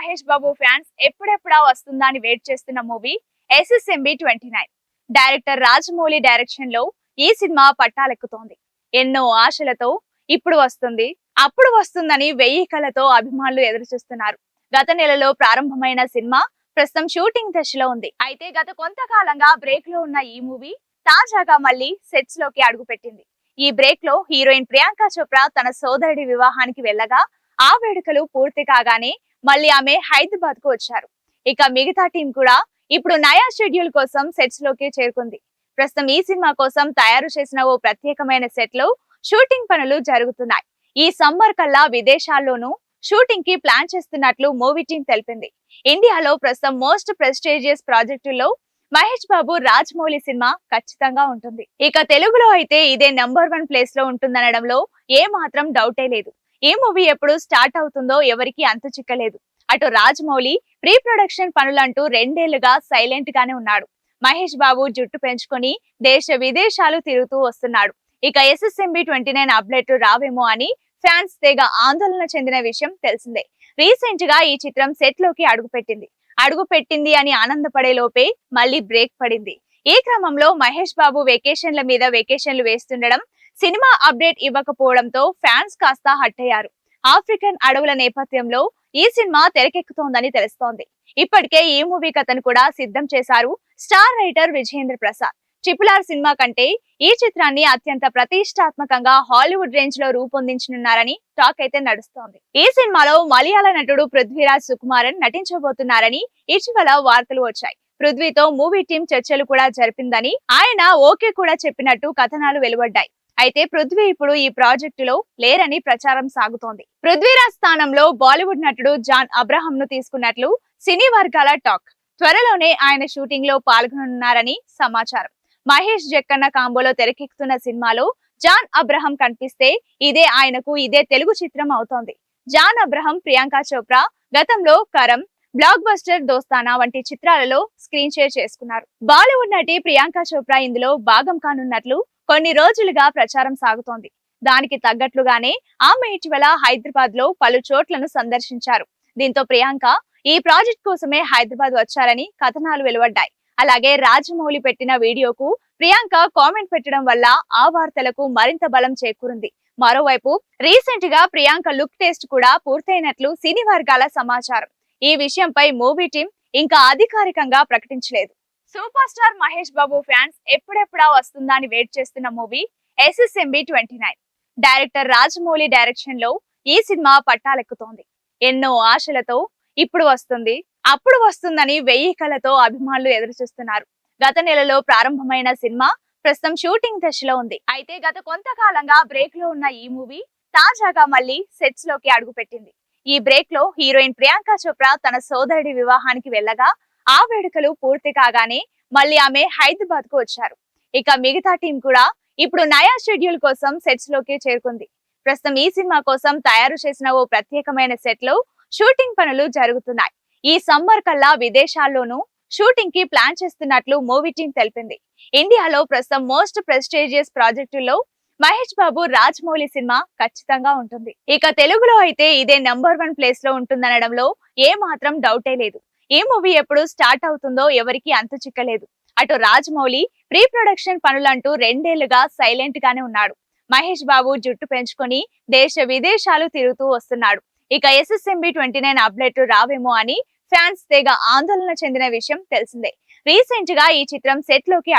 Mahesh Babu fans ఎప్పుడెప్పుడా వస్తుందా అని వెయిట్ చేస్తున్న movie SSMB 29. Director Rajamouli direction లో ఈ సినిమా పట్టాలెక్కుతోంది. ఎన్నో ఆశలతో ఇప్పుడు వస్తుంది, అప్పుడు వస్తుందని వెయ్యి కళ్ళతో అభిమానులు ఎదురు చూస్తున్నారు. గత నెలలో ప్రారంభమైన సినిమా ప్రస్తుతం షూటింగ్ దశలో ఉంది. అయితే గత కొంతకాలంగా బ్రేక్ లో ఉన్న ఈ మూవీ తాజాగా మళ్ళీ సెట్స్ లోకి అడుగుపెట్టింది. ఈ బ్రేక్ లో హీరోయిన్ ప్రియాంక చోప్రా తన సోదరుడి వివాహానికి వెళ్ళగా ఆ వేడుకలు పూర్తి కాగానే మళ్ళీ ఆమె హైదరాబాద్ కు వచ్చారు. ఇక మిగతా టీం కూడా ఇప్పుడు నయా షెడ్యూల్ కోసం సెట్స్ లోకి చేరుకుంది. ప్రస్తుతం ఈ సినిమా కోసం తయారు చేసిన ఓ ప్రత్యేకమైన సెట్ లో షూటింగ్ పనులు జరుగుతున్నాయి. ఈ సమ్మర్ కల్లా విదేశాల్లోనూ షూటింగ్ కి ప్లాన్ చేస్తున్నట్లు మూవీ టీం తెలిపింది. ఇండియాలో ప్రస్తుతం most prestigious ప్రాజెక్టుల్లో Mahesh Babu Rajamouli cinema ఖచ్చితంగా ఉంటుంది. ఇక తెలుగులో అయితే ఇదే నంబర్ 1 ప్లేస్ లో ఉంటుందనడంలో ఏ మాత్రం డౌటే లేదు. ఈ మూవీ ఎప్పుడు స్టార్ట్ అవుతుందో ఎవరికి అంతు చిక్కలేదు. అటు రాజమౌళి ప్రీ ప్రొడక్షన్ పనులంటూ 2 ఏళ్లుగా సైలెంట్ గానే ఉన్నాడు. మహేష్ బాబు జుట్టు పెంచుకొని దేశ విదేశాలు తిరుగుతూ వస్తున్నాడు. ఇక SSMB 29 అప్డేట్ రావేమో అని ఫ్యాన్స్ తెగ ఆందోళన చెందిన విషయం తెలిసిందే. రీసెంట్ గా ఈ చిత్రం సెట్ లోకి అడుగుపెట్టింది అని ఆనందపడే లోపే మళ్ళీ బ్రేక్ పడింది. ఈ క్రమంలో మహేష్ బాబు వెకేషన్ల మీద వెకేషన్లు వేస్తుండడం, సినిమా అప్డేట్ ఇవ్వకపోవడంతో ఫ్యాన్స్ కాస్త హట్ అయ్యారు. ఆఫ్రికన్ అడవుల నేపథ్యంలో ఈ సినిమా తెరకెక్కుతోందని తెలుస్తోంది. ఇప్పటికే ఈ మూవీ కథను కూడా సిద్ధం చేశారు star writer Vijayendra Prasad. RRR cinema కంటే ఈ చిత్రాన్ని అత్యంత ప్రతిష్టాత్మకంగా హాలీవుడ్ రేంజ్ లో రూపొందించనున్నారని టాక్ అయితే నడుస్తోంది. ఈ సినిమాలో మలయాళ నటుడు పృథ్వీరాజ్ సుకుమారన్ నటించబోతున్నారని ఇటీవల వార్తలు వచ్చాయి. పృథ్వీతో మూవీ టీం చర్చలు కూడా జరిపిందని, ఆయన ఓకే కూడా చెప్పినట్టు కథనాలు వెలువడ్డాయి. అయితే పృథ్వీ ఇప్పుడు ఈ ప్రాజెక్టులో లేరని ప్రచారం సాగుతోంది. పృథ్వీరాజ్ స్థానంలో బాలీవుడ్ నటుడు జాన్ అబ్రహం ను తీసుకున్నట్లు సినీ వర్గాల టాక్. త్వరలోనే ఆయన షూటింగ్ లో పాల్గొననున్నారని సమాచారం. మహేష్ జక్కన్న కాంబోలో తెరకెక్కుతున్న సినిమాలో జాన్ అబ్రహం కనిపిస్తే ఇదే తెలుగు చిత్రం అవుతోంది. జాన్ అబ్రహం, ప్రియాంక చోప్రా గతంలో కరం, బ్లాక్ బస్టర్ దోస్తానా వంటి చిత్రాలలో స్క్రీన్ షేర్ చేసుకున్నారు. బాలీవుడ్ నటి ప్రియాంక చోప్రా ఇందులో భాగం కానున్నట్లు కొన్ని రోజులుగా ప్రచారం సాగుతోంది. దానికి తగ్గట్లుగానే ఆమె ఇటీవల హైదరాబాద్ లో పలు చోట్లను సందర్శించారు. దీంతో ప్రియాంక ఈ ప్రాజెక్ట్ కోసమే హైదరాబాద్ వచ్చారని కథనాలు వెలువడ్డాయి. అలాగే రాజమౌళి పెట్టిన వీడియోకు ప్రియాంక కామెంట్ పెట్టడం వల్ల ఆ వార్తలకు మరింత బలం చేకూరింది. మరోవైపు రీసెంట్ గా ప్రియాంక లుక్ టెస్ట్ కూడా పూర్తయినట్లు సినీ వర్గాల సమాచారం. ఈ విషయంపై మూవీ టీం ఇంకా అధికారికంగా ప్రకటించలేదు. Super star Mahesh Babu fans ఎప్పుడెప్పుడా వస్తుందా అని వెయిట్ చేస్తున్న movie SSMB 29. Director Rajamouli direction లో ఈ సినిమా పట్టాలెక్కుతోంది. ఎన్నో ఆశలతో ఇప్పుడు వస్తుంది, అప్పుడు వస్తుందని వెయ్యి కళ్ళతో అభిమానులు ఎదురు చూస్తున్నారు. గత నెలలో ప్రారంభమైన సినిమా ప్రస్తుతం షూటింగ్ దశలో ఉంది. అయితే గత కొంతకాలంగా బ్రేక్ లో ఉన్న ఈ మూవీ తాజాగా మళ్ళీ సెట్స్ లోకి అడుగుపెట్టింది. ఈ బ్రేక్ లో హీరోయిన్ ప్రియాంక చోప్రా తన సోదరుడి వివాహానికి వెళ్ళగా ఆ వేడుకలు పూర్తి కాగానే మళ్ళీ ఆమె హైదరాబాద్ కు వచ్చారు. ఇక మిగతా టీం కూడా ఇప్పుడు నయా షెడ్యూల్ కోసం సెట్స్ లోకి చేరుకుంది. ప్రస్తుతం ఈ సినిమా కోసం తయారు చేసిన ఓ ప్రత్యేకమైన సెట్ లో షూటింగ్ పనులు జరుగుతున్నాయి. ఈ సమ్మర్ కల్లా విదేశాల్లోనూ షూటింగ్ కి ప్లాన్ చేస్తున్నట్లు మూవీ టీం తెలిపింది. ఇండియాలో ప్రస్తుతం most prestigious ప్రాజెక్టుల్లో Mahesh Babu Rajamouli cinema ఖచ్చితంగా ఉంటుంది. ఇక తెలుగులో అయితే ఇదే నంబర్ 1 ప్లేస్ లో ఉంటుందనడంలో ఏ మాత్రం డౌటే లేదు. ఈ మూవీ ఎప్పుడు స్టార్ట్ అవుతుందో ఎవరికి అంతు చిక్కలేదు. అటు రాజమౌళి ప్రీ ప్రొడక్షన్ పనులంటూ 2 ఏళ్లుగా సైలెంట్ గానే ఉన్నాడు. మహేష్ బాబు జుట్టు పెంచుకొని దేశ విదేశాలు తిరుగుతూ వస్తున్నాడు. ఇక SSMB 29 అప్డేట్ రావేమో అని ఫ్యాన్స్ తెగ ఆందోళన చెందిన విషయం తెలిసిందే. రీసెంట్ గా ఈ చిత్రం సెట్ లోకి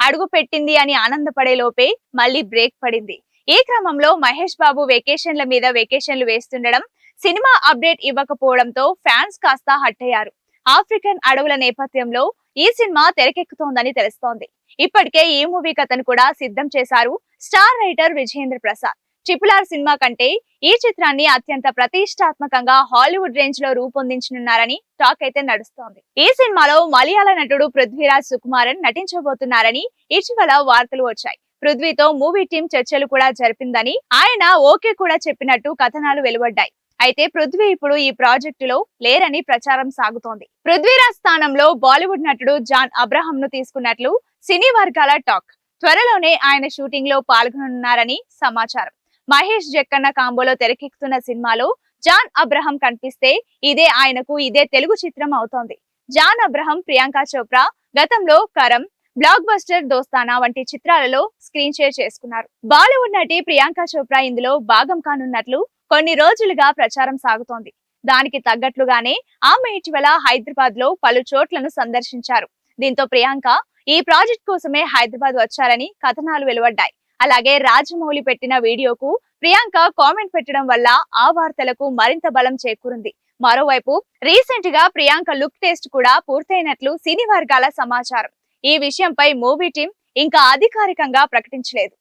అడుగుపెట్టింది అని ఆనందపడే లోపే మళ్ళీ బ్రేక్ పడింది. ఈ క్రమంలో మహేష్ బాబు వెకేషన్ల మీద వెకేషన్లు వేస్తుండడం, సినిమా అప్డేట్ ఇవ్వకపోవడంతో ఫ్యాన్స్ కాస్త హట్ అయ్యారు. ఆఫ్రికన్ అడవుల నేపథ్యంలో ఈ సినిమా తెరకెక్కుతోందని తెలుస్తోంది. ఇప్పటికే ఈ మూవీ కథను కూడా సిద్ధం చేశారు star writer Vijayendra Prasad. RRR cinema కంటే ఈ చిత్రాన్ని అత్యంత ప్రతిష్టాత్మకంగా హాలీవుడ్ రేంజ్ లో రూపొందించనున్నారని టాక్ అయితే నడుస్తోంది. ఈ సినిమాలో మలయాళ నటుడు పృథ్వీరాజ్ సుకుమారన్ నటించబోతున్నారని ఇటీవల వార్తలు వచ్చాయి. పృథ్వీతో మూవీ టీం చర్చలు కూడా జరిపిందని, ఆయన ఓకే కూడా చెప్పినట్టు కథనాలు వెలువడ్డాయి. అయితే పృథ్వీ ఇప్పుడు ఈ ప్రాజెక్టులో లేరని ప్రచారం సాగుతోంది. పృథ్వీరాజ్ స్థానంలో బాలీవుడ్ నటుడు జాన్ అబ్రహం ను తీసుకున్నట్లు సినీ వర్గాల టాక్. త్వరలోనే ఆయన షూటింగ్ లో పాల్గొననున్నారని సమాచారం. మహేష్ జక్కన్న కాంబోలో తెరకెక్కుతున్న సినిమాలో జాన్ అబ్రహం కనిపిస్తే ఇదే తెలుగు చిత్రం అవుతోంది. జాన్ అబ్రహం, ప్రియాంక చోప్రా గతంలో కరం, బ్లాక్ బస్టర్ దోస్తానా వంటి చిత్రాలలో స్క్రీన్ షేర్ చేసుకున్నారు. బాలీవుడ్ నటి ప్రియాంక చోప్రా ఇందులో భాగం కానున్నట్లు కొన్ని రోజులుగా ప్రచారం సాగుతోంది. దానికి తగ్గట్లుగానే ఆమె ఇటీవల హైదరాబాద్ లో పలు చోట్లను సందర్శించారు. దీంతో ప్రియాంక ఈ ప్రాజెక్ట్ కోసమే హైదరాబాద్ వచ్చారని కథనాలు వెలువడ్డాయి. అలాగే రాజమౌళి పెట్టిన వీడియోకు ప్రియాంక కామెంట్ పెట్టడం వల్ల ఆ వార్తలకు మరింత బలం చేకూరింది. మరోవైపు రీసెంట్ గా ప్రియాంక లుక్ టెస్ట్ కూడా పూర్తయినట్లు సినీ వర్గాల సమాచారం. ఈ విషయంపై మూవీ టీం ఇంకా అధికారికంగా ప్రకటించలేదు.